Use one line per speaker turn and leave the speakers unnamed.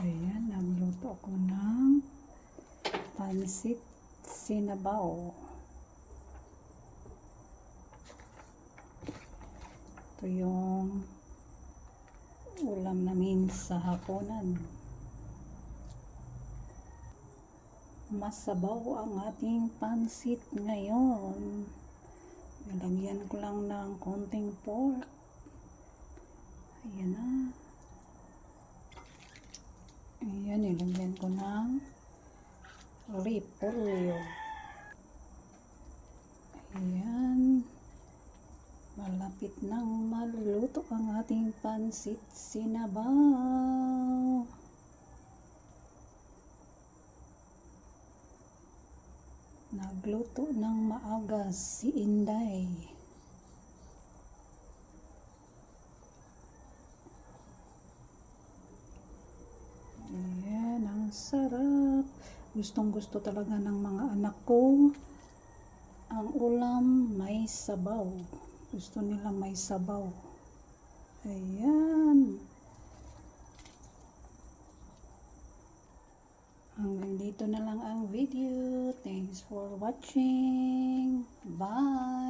Ayan, nagluto ako ng pansit sinabaw. Ito yung ulam namin sa hapunan. Masabaw ang ating pansit ngayon. Nilagyan ko lang ng konting pork. Ayan na. Ayan, nilagyan ko ng repolyo. Ayan. Malapit nang maluluto ang ating pansit sinabaw. Nagluto ng maaga si Inday. Ayan, ang sarap. Gustong gusto talaga ng mga anak ko ang ulam may sabaw. Gusto nila may sabaw. Ayan. Hanggang dito na lang ang video. Thanks for watching. Bye!